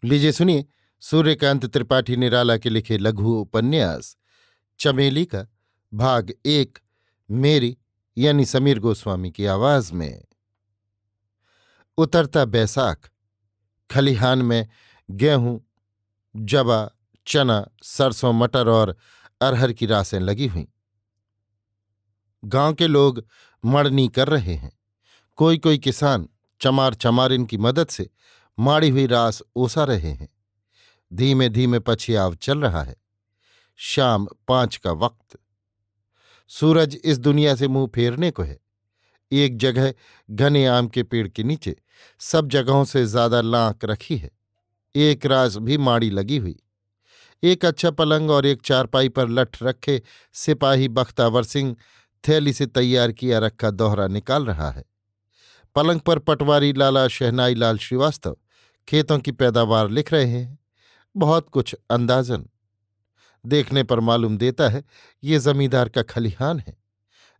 लीजिए सुनिए। सूर्यकांत त्रिपाठी निराला के लिखे लघु उपन्यास चमेली का भाग एक, मेरी यानी समीर गोस्वामी की आवाज में। उतरता बैसाख। खलिहान में गेहूं, जवा, चना, सरसों, मटर और अरहर की रासें लगी हुई। गांव के लोग मड़नी कर रहे हैं। कोई कोई किसान चमार चमारिन की मदद से माड़ी हुई रास ओसा रहे हैं। धीमे धीमे पछियाव चल रहा है। शाम 5 का वक्त। सूरज इस दुनिया से मुंह फेरने को है। एक जगह घने आम के पेड़ के नीचे सब जगहों से ज्यादा लांक रखी है। एक रास भी माड़ी लगी हुई। एक अच्छा पलंग और एक चारपाई पर लठ रखे सिपाही बख्तावर सिंह थैली से तैयार किया रखा दोहरा निकाल रहा है। पलंग पर पटवारी लाला शहनाई लाल श्रीवास्तव खेतों की पैदावार लिख रहे हैं। बहुत कुछ अंदाजन देखने पर मालूम देता है ये जमींदार का खलिहान है।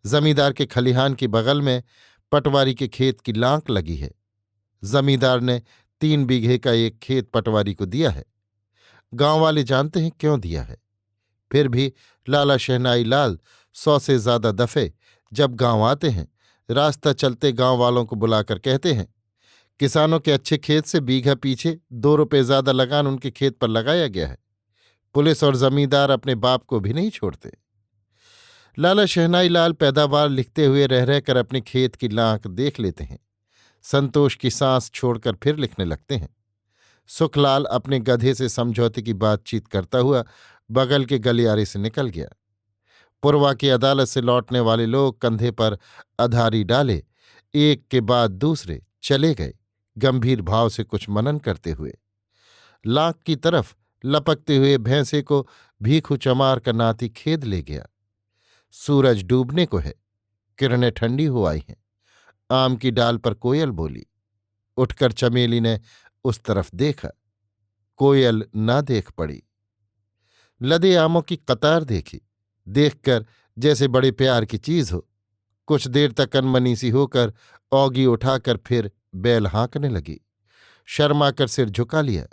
जमींदार के खलिहान के बगल में पटवारी के खेत की लांक लगी है। जमींदार ने 3 बीघे का एक खेत पटवारी को दिया है। गांव वाले जानते हैं क्यों दिया है। फिर भी लाला शहनाई लाल 100 से ज्यादा दफे जब गांव आते हैं, रास्ता चलते गांव वालों को बुलाकर कहते हैं, किसानों के अच्छे खेत से बीघा पीछे 2 रुपये ज्यादा लगान उनके खेत पर लगाया गया है। पुलिस और जमींदार अपने बाप को भी नहीं छोड़ते। लाला शहनाई लाल पैदावार लिखते हुए रह रहकर अपने खेत की लांक देख लेते हैं। संतोष की सांस छोड़कर फिर लिखने लगते हैं। सुखलाल अपने गधे से समझौते की बातचीत करता हुआ बगल के गलियारे से निकल गया। पुरवा की अदालत से लौटने वाले लोग कंधे पर अधारी डाले एक के बाद दूसरे चले गए, गंभीर भाव से कुछ मनन करते हुए। लांक की तरफ लपकते हुए भैंसे को भीखू चमार का नाती खेद ले गया। सूरज डूबने को है। किरणें ठंडी हो आई हैं। आम की डाल पर कोयल बोली। उठकर चमेली ने उस तरफ देखा। कोयल ना देख पड़ी। लदे आमों की कतार देखी। देखकर जैसे बड़े प्यार की चीज हो। कुछ देर तक अनमनी सी होकर औगी उठाकर फिर बैल हाँकने लगी। शर्माकर सिर झुका लिया।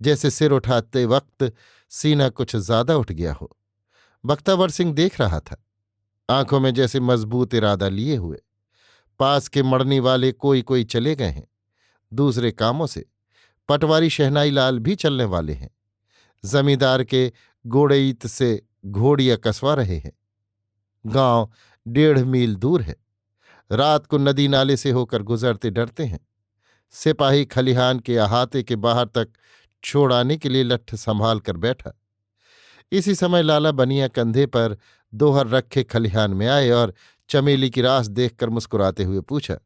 जैसे सिर उठाते वक्त सीना कुछ ज्यादा उठ गया हो। बख्तावर सिंह देख रहा था, आंखों में जैसे मजबूत इरादा लिए हुए। पास के मड़नी वाले कोई कोई चले गए हैं दूसरे कामों से। पटवारी शहनाई लाल भी चलने वाले हैं। जमींदार के गोड़ईत से घोड़ियां कसवा रहे हैं। गांव 1.5 मील दूर है। रात को नदी नाले से होकर गुजरते डरते हैं। सिपाही खलिहान के अहाते के बाहर तक छोड़ाने के लिए लठ संभाल कर बैठा। इसी समय लाला बनिया कंधे पर दोहर रखे खलिहान में आए और चमेली की रास देखकर मुस्कुराते हुए पूछा,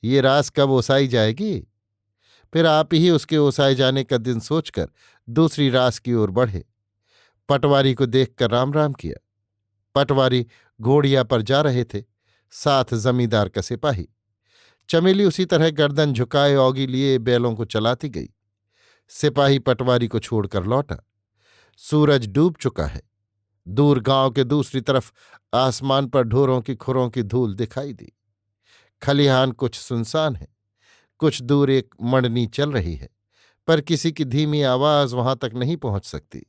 ये रास कब ओसाई जाएगी? फिर आप ही उसके ओसाए जाने का दिन सोचकर दूसरी रास की ओर बढ़े। पटवारी को देखकर राम राम किया। पटवारी घोड़िया पर जा रहे थे, साथ जमींदार का सिपाही। चमेली उसी तरह गर्दन झुकाए औगी लिए बैलों को चलाती गई। सिपाही पटवारी को छोड़कर लौटा। सूरज डूब चुका है। दूर गांव के दूसरी तरफ आसमान पर ढोरों की खुरों की धूल दिखाई दी। खलिहान कुछ सुनसान है। कुछ दूर एक मड़नी चल रही है, पर किसी की धीमी आवाज वहां तक नहीं पहुंच सकती।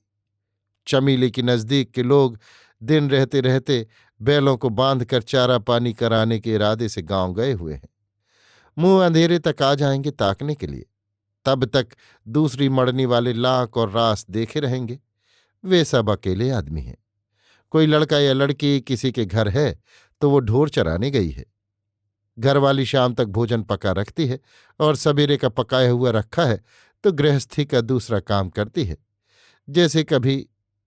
चमेली के नजदीक के लोग दिन रहते रहते बैलों को बांधकर चारा पानी कराने के इरादे से गांव गए हुए हैं। मुंह अंधेरे तक आ जाएंगे ताकने के लिए। तब तक दूसरी मड़नी वाले लांक और रास देखे रहेंगे। वे सब अकेले आदमी हैं। कोई लड़का या लड़की किसी के घर है तो वो ढोर चराने गई है। घरवाली शाम तक भोजन पका रखती है और सवेरे का पकाया हुआ रखा है तो गृहस्थी का दूसरा काम करती है, जैसे कभी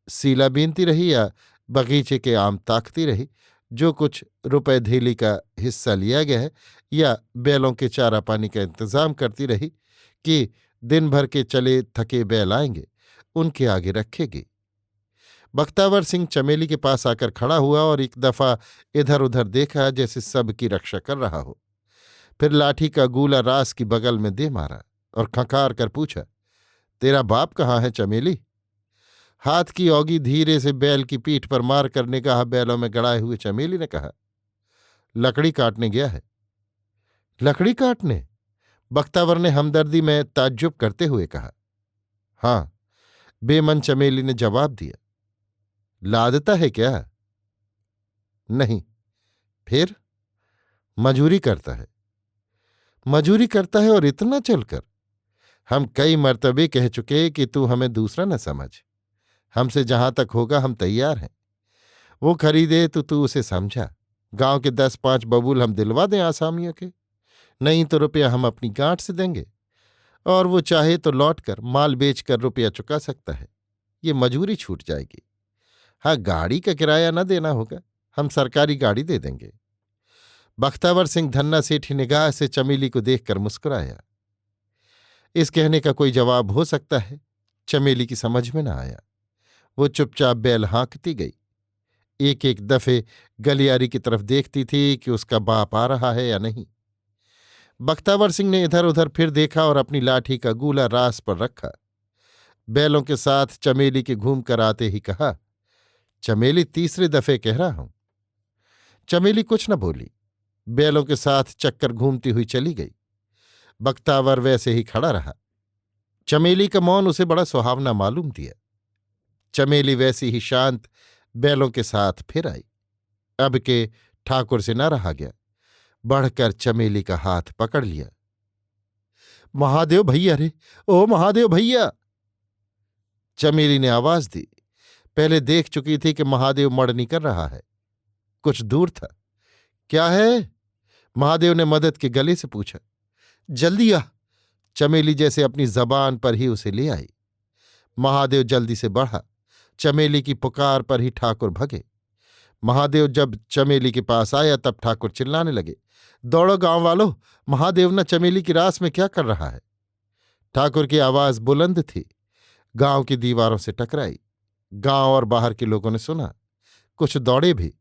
सीला बीनती रही या बगीचे के आम ताकती रही। जो कुछ रुपए धेली का हिस्सा लिया गया है या बैलों के चारा पानी का इंतजाम करती रही कि दिन भर के चले थके बैल आएंगे, उनके आगे रखेगी। बख्तावर सिंह चमेली के पास आकर खड़ा हुआ और एक दफा इधर उधर देखा जैसे सबकी रक्षा कर रहा हो। फिर लाठी का गूला रास की बगल में दे मारा और खंखार कर पूछा, तेरा बाप कहाँ है चमेली? हाथ की औगी धीरे से बैल की पीठ पर मार कर निगाह बैलों में गड़ाए हुए चमेली ने कहा, लकड़ी काटने गया है। लकड़ी काटने? बख्तावर ने हमदर्दी में ताज्जुब करते हुए कहा। हाँ, बेमन चमेली ने जवाब दिया। लादता है क्या? नहीं। फिर? मजूरी करता है। मजूरी करता है और इतना चलकर? हम कई मर्तबे कह चुके कि तू हमें दूसरा न समझ। हमसे जहां तक होगा हम तैयार हैं। वो खरीदे तो तू उसे समझा। गांव के 10-5 बबूल हम दिलवा दें आसामियों के। नहीं तो रुपया हम अपनी गांठ से देंगे, और वो चाहे तो लौट कर माल बेचकर रुपया चुका सकता है। ये मजूरी छूट जाएगी। हाँ, गाड़ी का किराया न देना होगा, हम सरकारी गाड़ी दे देंगे। बख्तावर सिंह धन्ना सेठी निगाह से चमेली को देखकर मुस्कुराया। इस कहने का कोई जवाब हो सकता है? चमेली की समझ में न आया। वो चुपचाप बैल हाँकती गई। एक एक दफे गलियारी की तरफ देखती थी कि उसका बाप आ रहा है या नहीं। बख्तावर सिंह ने इधर उधर फिर देखा और अपनी लाठी का गूला रास पर रखा। बैलों के साथ चमेली के घूम कर आते ही कहा, चमेली, तीसरे दफे कह रहा हूं। चमेली कुछ न बोली। बैलों के साथ चक्कर घूमती हुई चली गई। बख्तावर वैसे ही खड़ा रहा। चमेली का मौन उसे बड़ा सुहावना मालूम दिया। चमेली वैसी ही शांत बैलों के साथ फिर आई। अब के ठाकुर से न रहा गया। बढ़कर चमेली का हाथ पकड़ लिया। महादेव भैया रे, ओ महादेव भैया! चमेली ने आवाज दी। पहले देख चुकी थी कि महादेव मड़नी कर रहा है। कुछ दूर था। क्या है? महादेव ने मदद के गले से पूछा। जल्दी आ! चमेली जैसे अपनी जबान पर ही उसे ले आई। महादेव जल्दी से बढ़ा। चमेली की पुकार पर ही ठाकुर भगे। महादेव जब चमेली के पास आया तब ठाकुर चिल्लाने लगे, दौड़ो गांव वालों, महादेव न चमेली की रास में क्या कर रहा है। ठाकुर की आवाज बुलंद थी, गांव की दीवारों से टकराई। गांव और बाहर के लोगों ने सुना। कुछ दौड़े भी।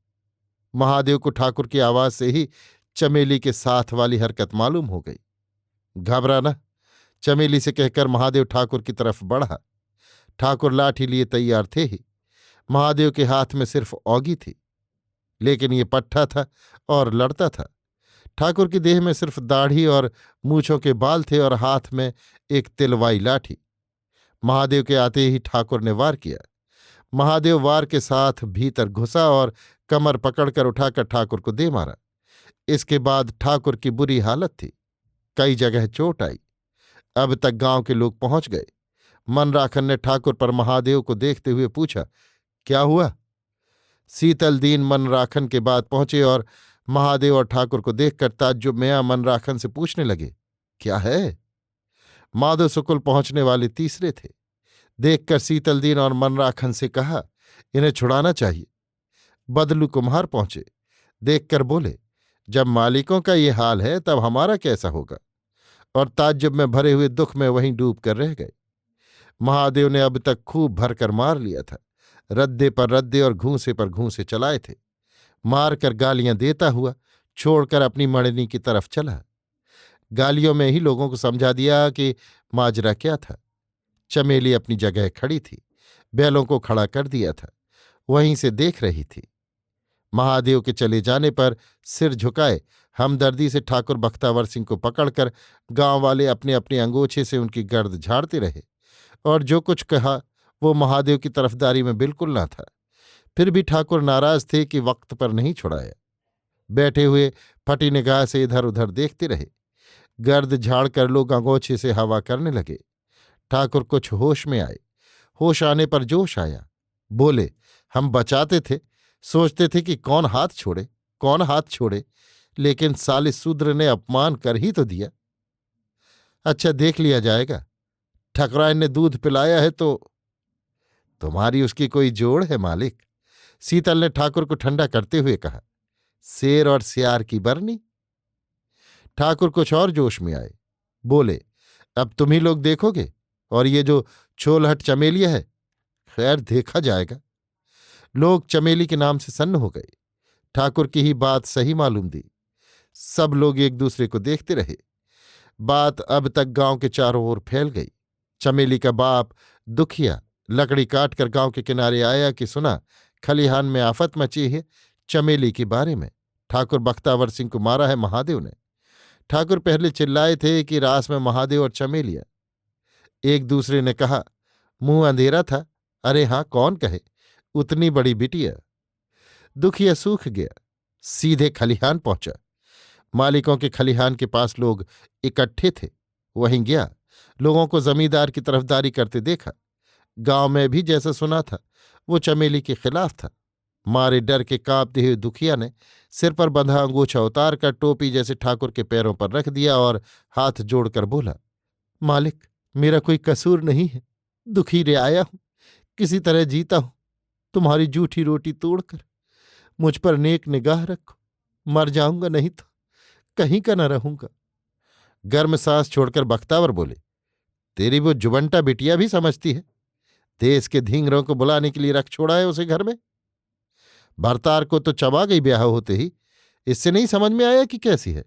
महादेव को ठाकुर की आवाज से ही चमेली के साथ वाली हरकत मालूम हो गई। घबरा न, चमेली से कहकर महादेव ठाकुर की तरफ बढ़ा। ठाकुर लाठी लिए तैयार थे ही। महादेव के हाथ में सिर्फ औगी थी, लेकिन ये पट्ठा था और लड़ता था। ठाकुर की देह में सिर्फ दाढ़ी और मूछों के बाल थे और हाथ में एक तिलवाई लाठी। महादेव के आते ही ठाकुर ने वार किया। महादेव वार के साथ भीतर घुसा और कमर पकड़कर उठाकर ठाकुर को दे मारा। इसके बाद ठाकुर की बुरी हालत थी। कई जगह चोट आई। अब तक गांव के लोग पहुंच गए। मनराखन ने ठाकुर पर महादेव को देखते हुए पूछा, क्या हुआ? शीतल दीन मनराखन के बाद पहुंचे और महादेव और ठाकुर को देखकर ताज्जुब में मनराखन से पूछने लगे, क्या है? माधो सुकुल पहुंचने वाले तीसरे थे। देखकर शीतल दीन और मनराखन से कहा, इन्हें छुड़ाना चाहिए। बदलू कुम्हार पहुंचे। देखकर बोले, जब मालिकों का ये हाल है तब हमारा कैसा होगा? और ताज्जुब में भरे हुए दुख में वहीं डूब कर रह गए। महादेव ने अब तक खूब भरकर मार लिया था। रद्दे पर रद्दे और घूंसे पर घूंसे चलाए थे। मारकर गालियां देता हुआ छोड़कर अपनी मड़नी की तरफ चला। गालियों में ही लोगों को समझा दिया कि माजरा क्या था। चमेली अपनी जगह खड़ी थी। बैलों को खड़ा कर दिया था, वहीं से देख रही थी। महादेव के चले जाने पर सिर झुकाए हमदर्दी से ठाकुर बख्तावर सिंह को पकड़कर गांव वाले अपने अपने अंगोछे से उनकी गर्द झाड़ते रहे, और जो कुछ कहा वो महादेव की तरफदारी में बिल्कुल न था। फिर भी ठाकुर नाराज थे कि वक्त पर नहीं छुड़ाया। बैठे हुए फटी निगाह से इधर उधर देखते रहे। गर्द झाड़कर लोग अंगोछे से हवा करने लगे। ठाकुर कुछ होश में आए। होश आने पर जोश आया। बोले, हम बचाते थे, सोचते थे कि कौन हाथ छोड़े, कौन हाथ छोड़े, लेकिन साले शूद्र ने अपमान कर ही तो दिया। अच्छा, देख लिया जाएगा। ठकराइन ने दूध पिलाया है तो तुम्हारी उसकी कोई जोड़ है मालिक? शीतल ने ठाकुर को ठंडा करते हुए कहा। शेर और सियार की बरनी। ठाकुर कुछ और जोश में आए। बोले, अब तुम ही लोग देखोगे, और ये जो छोलहट चमेलिया है, खैर देखा जाएगा। लोग चमेली के नाम से सन्न हो गए। ठाकुर की ही बात सही मालूम दी। सब लोग एक दूसरे को देखते रहे। बात अब तक गांव के चारों ओर फैल गई। चमेली का बाप दुखिया लकड़ी काटकर गांव के किनारे आया कि सुना, खलिहान में आफत मची है चमेली के बारे में। ठाकुर बख्तावर सिंह को मारा है महादेव ने। ठाकुर पहले चिल्लाए थे कि रास में महादेव और चमेलिया। एक दूसरे ने कहा, मुंह अंधेरा था। अरे हां, कौन कहे, उतनी बड़ी बिटिया। दुखिया सूख गया, सीधे खलिहान पहुंचा। मालिकों के खलिहान के पास लोग इकट्ठे थे। वहीं गया, लोगों को जमींदार की तरफदारी करते देखा। गांव में भी जैसा सुना था वो चमेली के खिलाफ था। मारे डर के कांपते हुए दुखिया ने सिर पर बंधा अंगूछा उतार कर टोपी जैसे ठाकुर के पैरों पर रख दिया और हाथ जोड़कर बोला, मालिक, मेरा कोई कसूर नहीं है। दुखी रे आया हूं, किसी तरह जीता हूं। तुम्हारी जूठी रोटी तोड़कर मुझ पर नेक निगाह रखो। मर जाऊंगा नहीं तो कहीं का न रहूंगा। गर्म सांस छोड़कर बख्तावर बोले, तेरी वो जुबंटा बिटिया भी समझती है देश के धींगरों को बुलाने के लिए रख छोड़ा है उसे घर में। भरतार को तो चबा गई ब्याह होते ही। इससे नहीं समझ में आया कि कैसी है।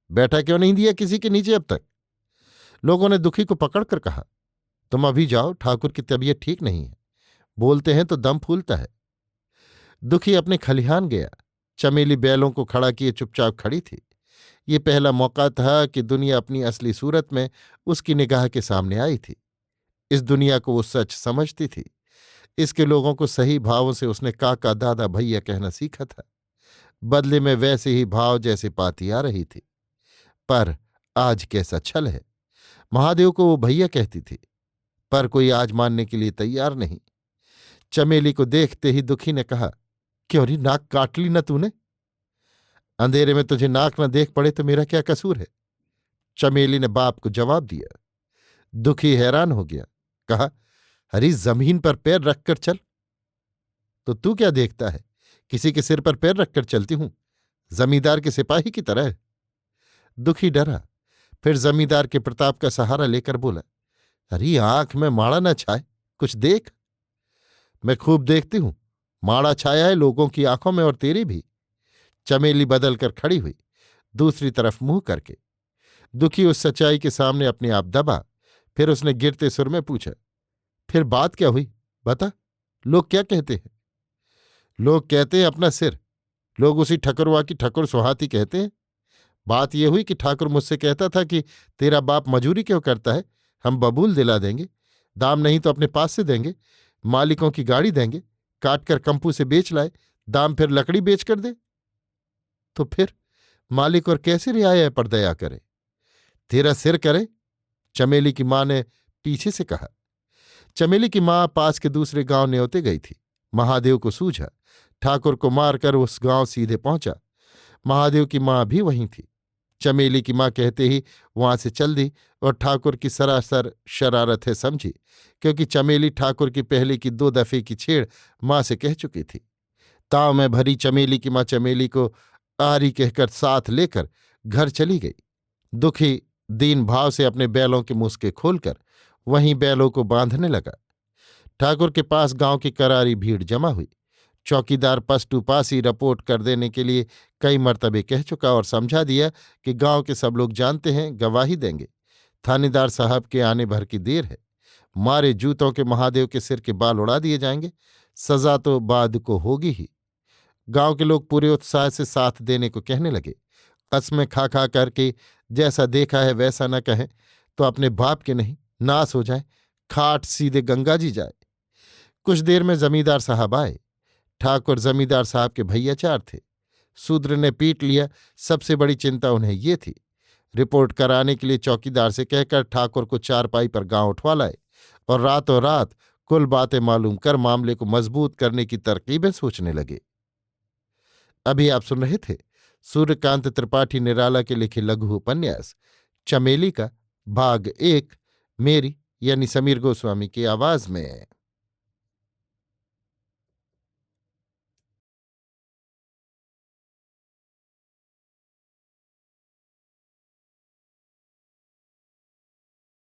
बैठा क्यों नहीं दिया किसी के नीचे अब तक। लोगों ने दुखी को पकड़कर कहा, तुम अभी जाओ, ठाकुर की तबीयत ठीक नहीं है। बोलते हैं तो दम फूलता है। दुखी अपने खलिहान गया। चमेली बैलों को खड़ा किए चुपचाप खड़ी थी। ये पहला मौका था कि दुनिया अपनी असली सूरत में उसकी निगाह के सामने आई थी। इस दुनिया को वो सच समझती थी। इसके लोगों को सही भावों से उसने काका, दादा, भैया कहना सीखा था। बदले में वैसे ही भाव जैसे पाती आ रही थी। पर आज कैसा छल है। महादेव को वो भैया कहती थी, पर कोई आज मानने के लिए तैयार नहीं। चमेली को देखते ही दुखी ने कहा, क्यों री, नाक काट ली न तूने? अंधेरे में तुझे नाक न देख पड़े तो मेरा क्या कसूर है? चमेली ने बाप को जवाब दिया। दुखी हैरान हो गया, कहा, हरी, जमीन पर पैर रखकर चल। तो तू क्या देखता है, किसी के सिर पर पैर रखकर चलती हूं, जमींदार के सिपाही की तरह? दुखी डरा, फिर जमींदार के प्रताप का सहारा लेकर बोला, अरे आंख में माड़ा न छाए, कुछ देख। मैं खूब देखती हूं, माड़ा छाया है लोगों की आंखों में और तेरी भी। चमेली बदल कर खड़ी हुई, दूसरी तरफ मुंह करके। दुखी उस सच्चाई के सामने अपने आप दबा। फिर उसने गिरते सुर में पूछा, फिर बात क्या हुई, बता। लोग क्या कहते हैं? लोग कहते हैं अपना सिर। लोग उसी ठकुरवा की ठकुर सुहाती कहते हैं। बात यह हुई कि ठाकुर मुझसे कहता था कि तेरा बाप मजूरी क्यों करता है, हम बबूल दिला देंगे, दाम नहीं तो अपने पास से देंगे, मालिकों की गाड़ी देंगे, काट कर कंपू से बेच लाए, दाम फिर लकड़ी बेच कर दे। तो फिर मालिक और कैसे रियाया पर दया करे? तेरा सिर करे, चमेली की मां ने पीछे से कहा। चमेली की मां पास के दूसरे गांव न्योते गई थी। महादेव को सूझा, ठाकुर को मारकर उस गांव सीधे पहुंचा। महादेव की मां भी वहीं थी। चमेली की मां कहते ही वहां से चल दी और ठाकुर की सरासर शरारत है समझी, क्योंकि चमेली ठाकुर की पहले की 2 दफे की छेड़ मां से कह चुकी थी। ताव में भरी चमेली की मां चमेली को आरी कहकर साथ लेकर घर चली गई। दुखी दीन भाव से अपने बैलों के मुस्के खोलकर वहीं बैलों को बांधने लगा। ठाकुर के पास गांव की करारी भीड़ जमा हुई। चौकीदार पस्तू पासी रिपोर्ट कर देने के लिए कई मर्तबे कह चुका और समझा दिया कि गांव के सब लोग जानते हैं, गवाही देंगे। थानेदार साहब के आने भर की देर है। मारे जूतों के महादेव के सिर के बाल उड़ा दिए जाएंगे। सजा तो बाद को होगी ही। गांव के लोग पूरे उत्साह से साथ देने को कहने लगे। कस्में खा खा करके जैसा देखा है वैसा न कहें तो अपने बाप के नहीं, नाश हो जाए, खाट सीधे गंगा जी जाए। कुछ देर में जमींदार साहब आए। ठाकुर जमींदार साहब के भैयाचार थे। शूद्र ने पीट लिया, सबसे बड़ी चिंता उन्हें ये थी। रिपोर्ट कराने के लिए चौकीदार से कहकर ठाकुर को चारपाई पर गांव उठवा लाए और रातों रात कुल बातें मालूम कर मामले को मजबूत करने की तरकीबें सोचने लगे। अभी आप सुन रहे थे सूर्यकांत त्रिपाठी निराला के लिखे लघु उपन्यास चमेली का भाग 1, मेरी यानी समीर गोस्वामी की आवाज में।